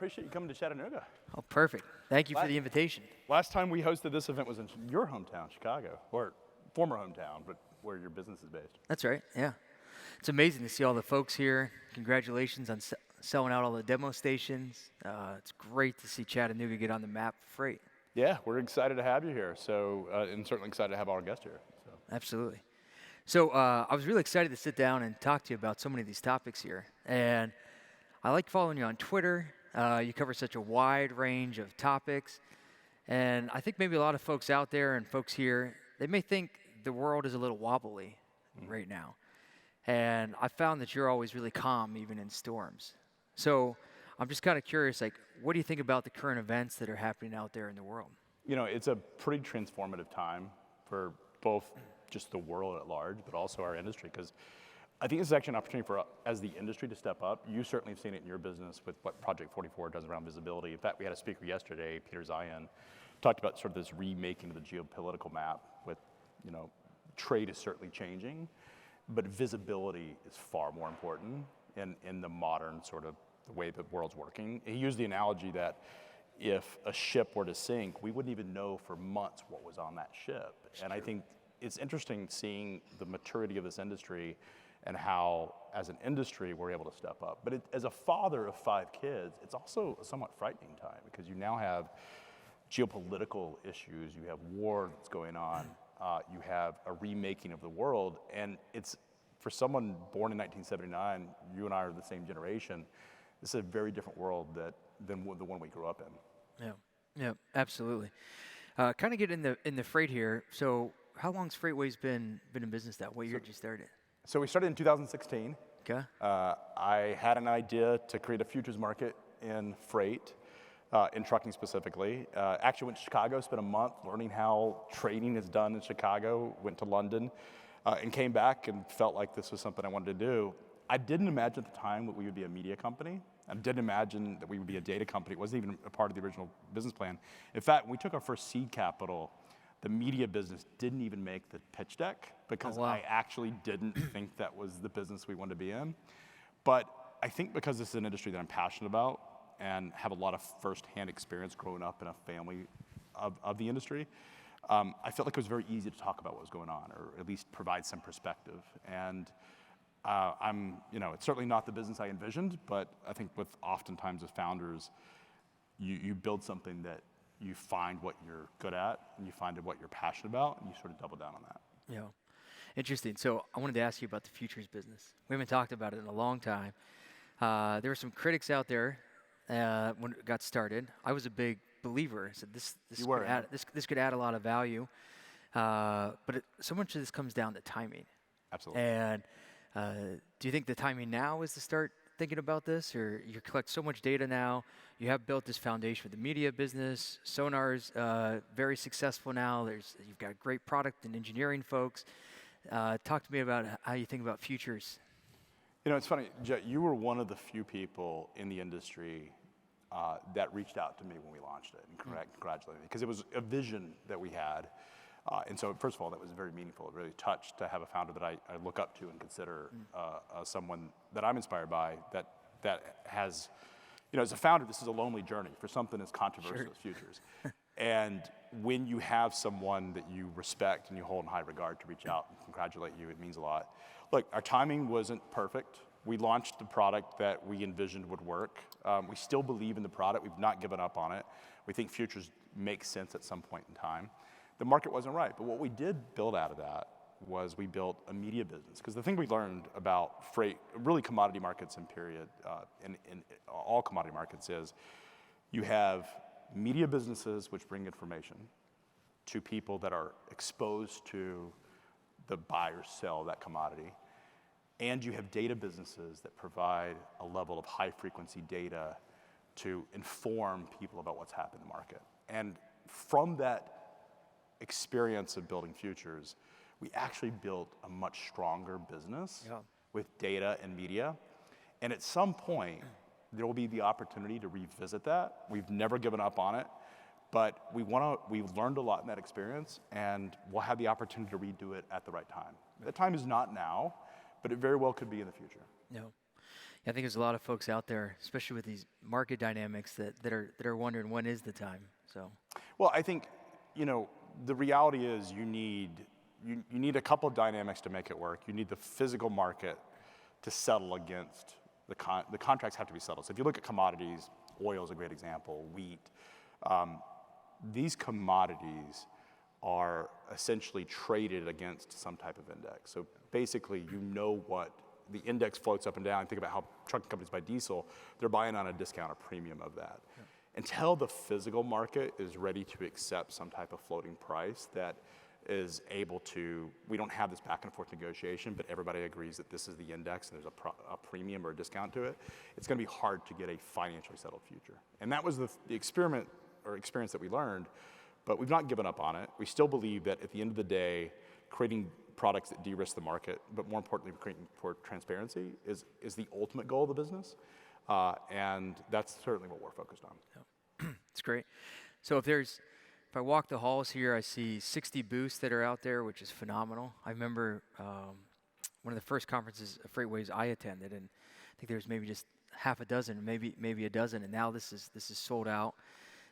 appreciate you coming to Chattanooga. Oh, perfect. Thank you for the invitation. Last time we hosted this event was in your hometown, Chicago, or former hometown, but where your business is based. That's right, yeah. It's amazing to see all the folks here. Congratulations on selling out all the demo stations. It's great to see Chattanooga get on the map for freight. Yeah, we're excited to have you here, and certainly excited to have our guest here. So. Absolutely. So I was really excited to sit down and talk to you about so many of these topics here. And I like following you on Twitter. You cover such a wide range of topics. And I think maybe a lot of folks out there and folks here, they may think the world is a little wobbly right now. And I found that you're always really calm, even in storms. So I'm just kind of curious, like, what do you think about the current events that are happening out there in the world? You know, it's a pretty transformative time for both just the world at large, but also our industry, because I think this is actually an opportunity for us as the industry to step up. You certainly have seen it in your business with what Project 44 does around visibility. In fact, we had a speaker yesterday, Peter Zion, talked about sort of this remaking of the geopolitical map with, you know, trade is certainly changing, but visibility is far more important in the modern sort of the way the world's working. He used the analogy that if a ship were to sink, we wouldn't even know for months what was on that ship. And I think it's interesting seeing the maturity of this industry and how, as an industry, we're able to step up. But as a father of 5 kids, it's also a somewhat frightening time because you now have geopolitical issues, you have war that's going on, you have a remaking of the world, and it's, for someone born in 1979, you and I are the same generation, this is a very different world than the one we grew up in. Yeah, absolutely. Kind of get in the freight here. So how long's FreightWaves been in business now? What year did you start it? So we started in 2016. Okay. I had an idea to create a futures market in freight, in trucking specifically. Actually went to Chicago, spent a month learning how trading is done in Chicago, went to London, and came back and felt like this was something I wanted to do. I didn't imagine at the time that we would be a media company. I didn't imagine that we would be a data company. It wasn't even a part of the original business plan. In fact, when we took our first seed capital, the media business didn't even make the pitch deck because I actually didn't think that was the business we wanted to be in. But I think because this is an industry that I'm passionate about and have a lot of firsthand experience growing up in a family of the industry, I felt like it was very easy to talk about what was going on, or at least provide some perspective. And it's certainly not the business I envisioned, but I think with oftentimes as founders, you build something that you find what you're good at, and you find what you're passionate about, and you sort of double down on that. Yeah, interesting. So I wanted to ask you about the futures business. We haven't talked about it in a long time. There were some critics out there when it got started. I was a big believer. I said this could add a lot of value, but so much of this comes down to timing. Absolutely. And do you think the timing now is to start thinking about this, or you collect so much data now, you have built this foundation with the media business, Sonar's very successful now, you've got great product and engineering folks. Talk to me about how you think about futures. You know, it's funny, Jett, you were one of the few people in the industry that reached out to me when we launched it and congratulated me, because it was a vision that we had. And so, first of all, that was very meaningful. It really touched to have a founder that I look up to and consider someone that I'm inspired by that has, you know, as a founder, this is a lonely journey for something as controversial as futures. And when you have someone that you respect and you hold in high regard to reach out and congratulate you, it means a lot. Look, our timing wasn't perfect. We launched the product that we envisioned would work. We still believe in the product. We've not given up on it. We think futures make sense at some point in time. The market wasn't right, but what we did build out of that was we built a media business. Because the thing we learned about freight, really commodity markets in period, in all commodity markets, is you have media businesses which bring information to people that are exposed to the buy or sell of that commodity. And you have data businesses that provide a level of high frequency data to inform people about what's happening in the market. And from that experience of building futures, we actually built a much stronger business with data and media. And at some point, there will be the opportunity to revisit that. We've never given up on it, but we've learned a lot in that experience, and we'll have the opportunity to redo it at the right time. The time is not now, but it very well could be in the future. I think there's a lot of folks out there, especially with these market dynamics, that are wondering when is the time. So, Well, I think, the reality is you need a couple of dynamics to make it work. You need the physical market to settle against the contracts have to be settled. So if you look at commodities, oil is a great example, wheat. These commodities are essentially traded against some type of index. So basically, what the index floats up and down. Think about how trucking companies buy diesel. They're buying on a discount or premium of that. Yeah. Until the physical market is ready to accept some type of floating price that is able to, we don't have this back and forth negotiation, but everybody agrees that this is the index and there's a premium or a discount to it, it's gonna be hard to get a financially settled future. And that was the experiment or experience that we learned, but we've not given up on it. We still believe that at the end of the day, creating products that de-risk the market, but more importantly, creating for transparency is the ultimate goal of the business. And that's certainly what we're focused on. Yeah. It's great. So if I walk the halls here, I see 60 booths that are out there, which is phenomenal. I remember one of the first conferences of FreightWaves I attended, and I think there was maybe just half a dozen, maybe a dozen, and now this is sold out.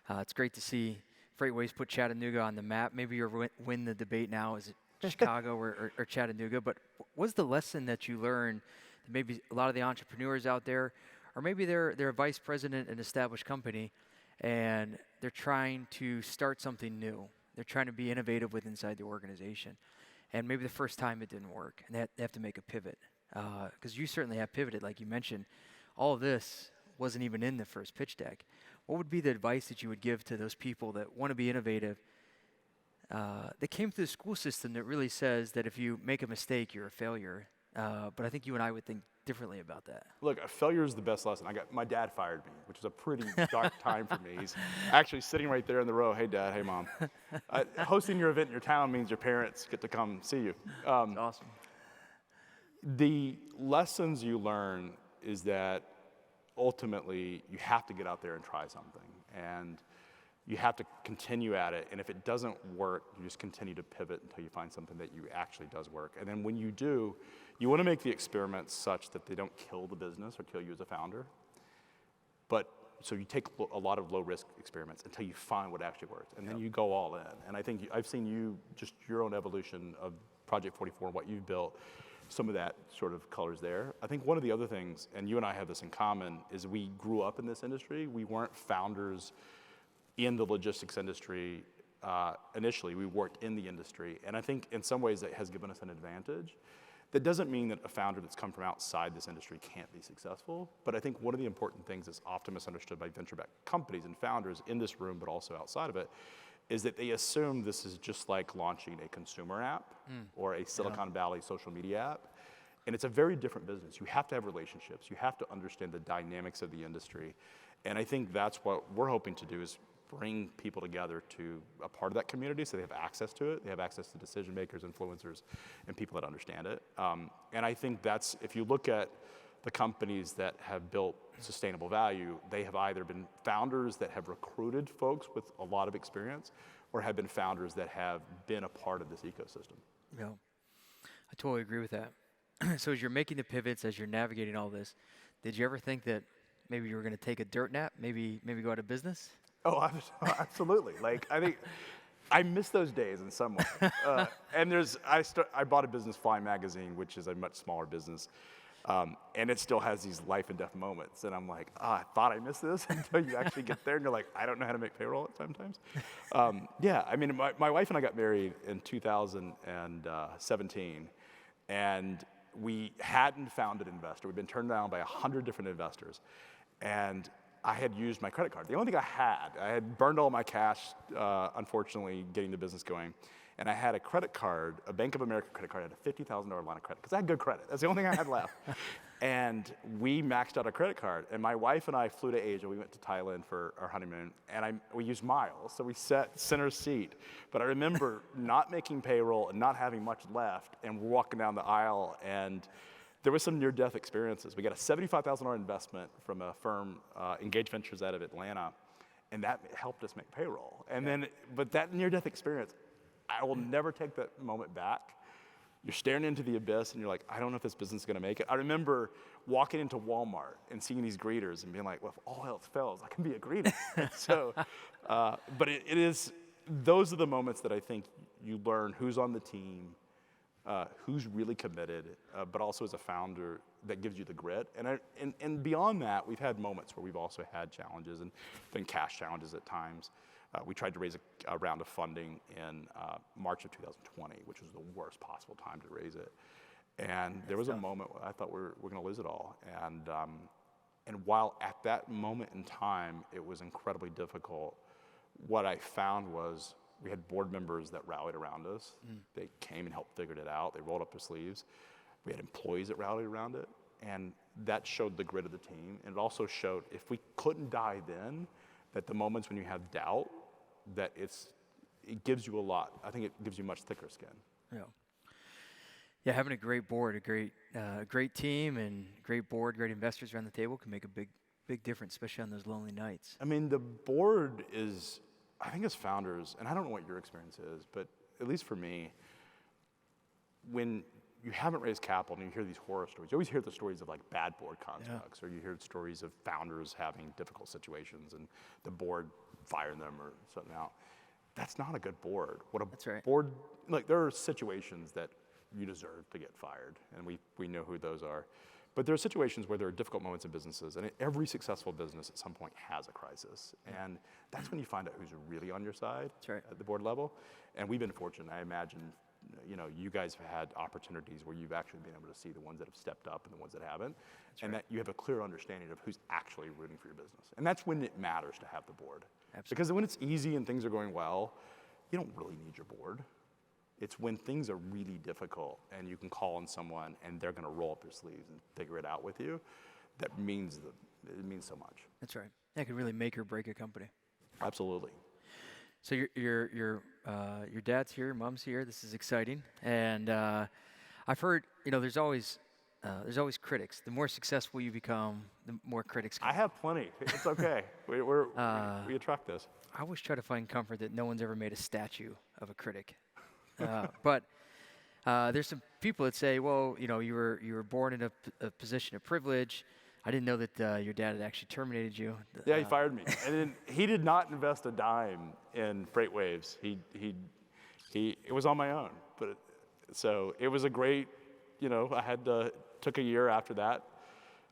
It's great to see FreightWaves put Chattanooga on the map. Maybe you'll win the debate now, is it Chicago or Chattanooga? But what's the lesson that you learned that maybe a lot of the entrepreneurs out there, or maybe they're a vice president in an established company, and they're trying to start something new. They're trying to be innovative with inside the organization. And maybe the first time it didn't work, and they have to make a pivot. Because you certainly have pivoted, like you mentioned. All of this wasn't even in the first pitch deck. What would be the advice that you would give to those people that want to be innovative, that came through the school system that really says that if you make a mistake, you're a failure? But I think you and I would think differently about that. Look, a failure is the best lesson. My dad fired me, which is a pretty dark time for me. He's actually sitting right there in the row. Hey, Dad. Hey, Mom. Hosting your event in your town means your parents get to come see you. That's awesome. The lessons you learn is that ultimately you have to get out there and try something. And you have to continue at it. And if it doesn't work, you just continue to pivot until you find something that actually does work. And then when you do, you want to make the experiments such that they don't kill the business or kill you as a founder. But so you take a lot of low-risk experiments until you find what actually works. And then you go all in. And I think I've seen just your own evolution of Project 44 and what you've built, some of that sort of colors there. I think one of the other things, and you and I have this in common, is we grew up in this industry. We weren't founders in the logistics industry initially. We worked in the industry. And I think in some ways that has given us an advantage. That doesn't mean that a founder that's come from outside this industry can't be successful. But I think one of the important things that's often misunderstood by venture-backed companies and founders in this room, but also outside of it, is that they assume this is just like launching a consumer app or a Silicon Valley social media app. And it's a very different business. You have to have relationships. You have to understand the dynamics of the industry. And I think that's what we're hoping to do, is bring people together to a part of that community so they have access to it. They have access to decision makers, influencers, and people that understand it. And I think that's, if you look at the companies that have built sustainable value, they have either been founders that have recruited folks with a lot of experience, or have been founders that have been a part of this ecosystem. Yeah, I totally agree with that. So as you're making the pivots, as you're navigating all this, did you ever think that maybe you were going to take a dirt nap, maybe go out of business? Oh, absolutely. Like, I think I miss those days in some way. And I bought a business, Fly Magazine, which is a much smaller business. And it still has these life and death moments. And I'm like, I thought I missed this until you actually get there and you're like, I don't know how to make payroll at sometimes. Yeah, I mean, my wife and I got married in 2017. And we hadn't found an investor. We'd been turned down by 100 different investors. And I had used my credit card. The only thing I had burned all my cash, unfortunately, getting the business going. And I had a credit card, a Bank of America credit card. I had a $50,000 line of credit, because I had good credit. That's the only thing I had left. And we maxed out our credit card. And my wife and I flew to Asia. We went to Thailand for our honeymoon. And we used miles. So we sat center seat. But I remember not making payroll and not having much left. And we're walking down the aisle. And there was some near-death experiences. We got a $75,000 investment from a firm, Engage Ventures, out of Atlanta. And that helped us make payroll. And then, but that near-death experience, I will never take that moment back, you're staring into the abyss and you're like, I don't know if this business is gonna make it. I remember walking into Walmart and seeing these greeters and being like, well, if all else fails, I can be a greeter. So, but it is, those are the moments that I think you learn who's on the team, who's really committed, but also as a founder, that gives you the grit. And beyond that, we've had moments where we've also had challenges and been cash challenges at times. We tried to raise a round of funding in March of 2020, which was the worst possible time to raise it. And there was a moment where I thought we're going to lose it all. And while at that moment in time, it was incredibly difficult, what I found was we had board members that rallied around us. They came and helped figure it out. They rolled up their sleeves. We had employees that rallied around it. And that showed the grit of the team. And it also showed if we couldn't die then, that the moments when you have doubt, that it gives you a lot. I think it gives you much thicker skin. Yeah. Yeah, having a great board, a great team, and great board, great investors around the table can make a big difference, especially on those lonely nights. I mean, the board is, I think as founders, and I don't know what your experience is, but at least for me, when you haven't raised capital and you hear these horror stories, you always hear the stories of like bad board constructs, or you hear stories of founders having difficult situations and the board firing them or something out. That's not a good board. That's right. Board, like there are situations that you deserve to get fired, and we know who those are. But there are situations where there are difficult moments in businesses, and every successful business at some point has a crisis. And that's when you find out who's really on your side at the board level. And we've been fortunate. I imagine, you guys have had opportunities where you've actually been able to see the ones that have stepped up and the ones that haven't, that you have a clear understanding of who's actually rooting for your business. And that's when it matters to have the board. Absolutely. Because when it's easy and things are going well, you don't really need your board. It's when things are really difficult and you can call on someone and they're going to roll up their sleeves and figure it out with you, it means so much. That's right. That could really make or break a company. Absolutely. So your dad's here, mom's here. This is exciting, and I've heard there's always critics. The more successful you become, the more critics come. I have plenty. It's okay. we attract this. I always try to find comfort that no one's ever made a statue of a critic. But there's some people that say, well, you were born in a position of privilege. I didn't know that your dad had actually terminated you. Yeah, he fired me, and he did not invest a dime in FreightWaves. It was on my own, so it was a great. I took a year after that.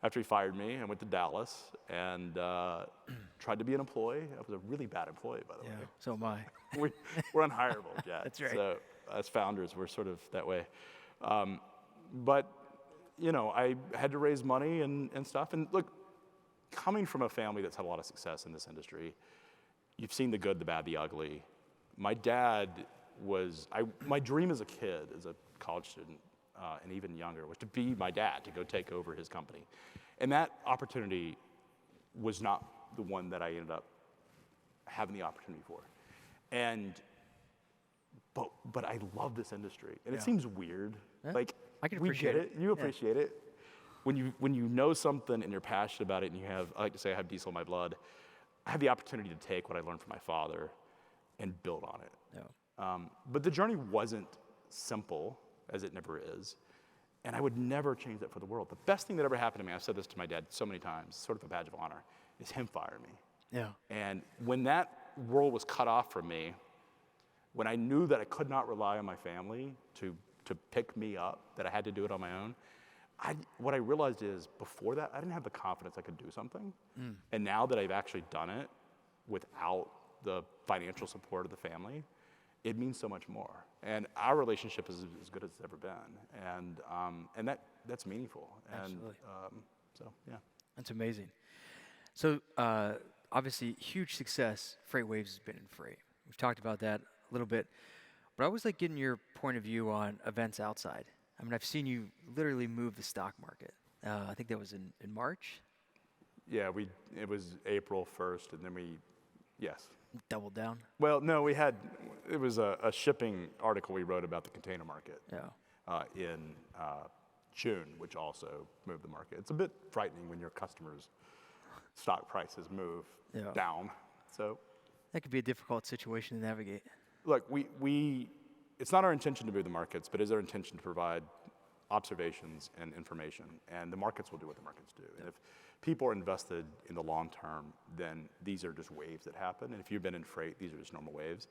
After he fired me, I went to Dallas and tried to be an employee. I was a really bad employee, by the way. So am I. We're unhireable, Jett. That's right. So as founders, we're sort of that way. But I had to raise money and stuff. And look, coming from a family that's had a lot of success in this industry, you've seen the good, the bad, the ugly. My dad my dream as a kid, as a college student, and even younger, was to be my dad, to go take over his company. And that opportunity was not the one that I ended up having the opportunity for. But I love this industry. And it seems weird. Like, I can appreciate it. You appreciate it. When you know something and you're passionate about it, and I like to say I have diesel in my blood, I have the opportunity to take what I learned from my father and build on it. Yeah. But the journey wasn't simple, as it never is. And I would never change that for the world. The best thing that ever happened to me, I've said this to my dad so many times, sort of a badge of honor, is him firing me. Yeah. And when that world was cut off from me, when I knew that I could not rely on my family to pick me up, that I had to do it on my own, what I realized is before that, I didn't have the confidence I could do something. And now that I've actually done it without the financial support of the family, it means so much more. And our relationship is as good as it's ever been. And that's meaningful. Absolutely. And so, yeah. That's amazing. So obviously, huge success FreightWaves has been in freight. We've talked about that a little bit. But I always like getting your point of view on events outside. I mean, I've seen you literally move the stock market. I think that was in March. Yeah, it was April 1st, and then yes. Doubled down? Well, no, it was a shipping article we wrote about the container market in June, which also moved the market. It's a bit frightening when your customers' stock prices move down. So that could be a difficult situation to navigate. Look, we it's not our intention to move the markets, but it is our intention to provide observations and information, and the markets will do what the markets do. And if people are invested in the long term, then these are just waves that happen. And if you've been in freight, these are just normal waves.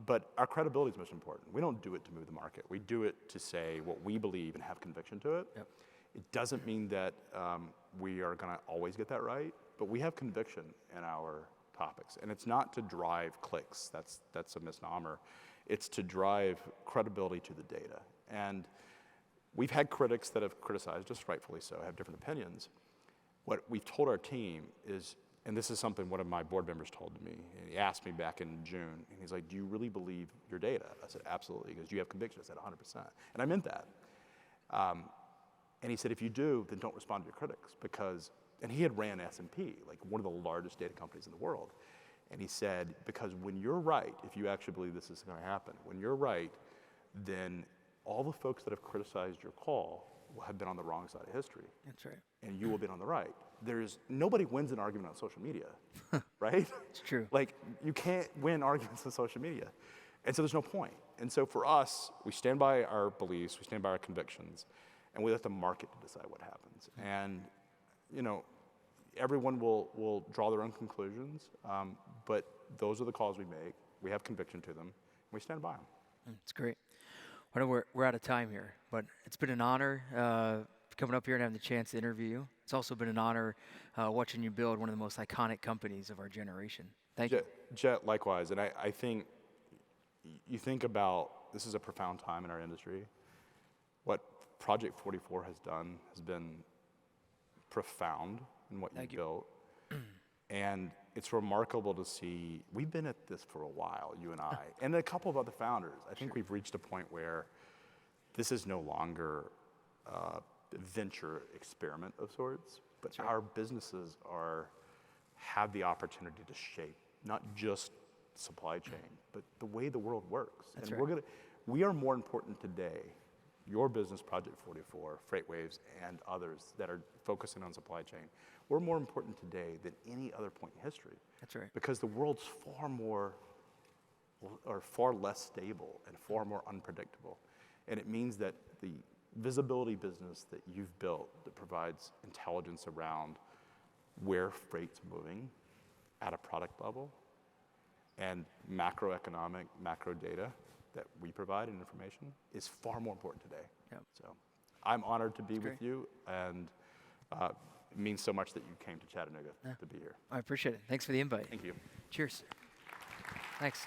But our credibility is most important. We don't do it to move the market. We do it to say what we believe and have conviction to it. Yep. It doesn't mean that we are going to always get that right, but we have conviction in our topics. And it's not to drive clicks. That's a misnomer. It's to drive credibility to the data. And we've had critics that have criticized us, rightfully so, have different opinions. What we've told our team is, and this is something one of my board members told me, and he asked me back in June, and he's like, do you really believe your data? I said, absolutely. He goes, do you have conviction? I said, 100%. And I meant that. And he said, if you do, then don't respond to your critics, because, and he had ran S&P, like one of the largest data companies in the world. And he said, because when you're right, if you actually believe this is going to happen, when you're right, then all the folks that have criticized your call will have been on the wrong side of history. That's right. And you will be on the right. Nobody wins an argument on social media, right? It's true. Like, you can't win arguments on social media. And so there's no point. And so for us, we stand by our beliefs, we stand by our convictions, and we let the market decide what happens. And, you know, everyone will draw their own conclusions, but those are the calls we make. We have conviction to them, and we stand by them. It's great. I know we're out of time here, but it's been an honor coming up here and having the chance to interview you. It's also been an honor watching you build one of the most iconic companies of our generation. Thank you. Jett, likewise. And I think you think about, this is a profound time in our industry. What Project 44 has done has been profound in what you built. And it's remarkable to see, we've been at this for a while, you and I, and a couple of other founders. I think we've reached a point where this is no longer a venture experiment of sorts, but our businesses have the opportunity to shape not just supply chain, but the way the world works. That's and right. we are more important today, your business, Project 44, FreightWaves, and others that are focusing on supply chain. We're more important today than any other point in history. That's right. Because the world's far less stable and far more unpredictable. And it means that the visibility business that you've built that provides intelligence around where freight's moving at a product level and macroeconomic, macro data that we provide and information is far more important today. Yep. So I'm honored to be with you, and it means so much that you came to Chattanooga to be here. I appreciate it. Thanks for the invite. Thank you. Cheers. Thanks.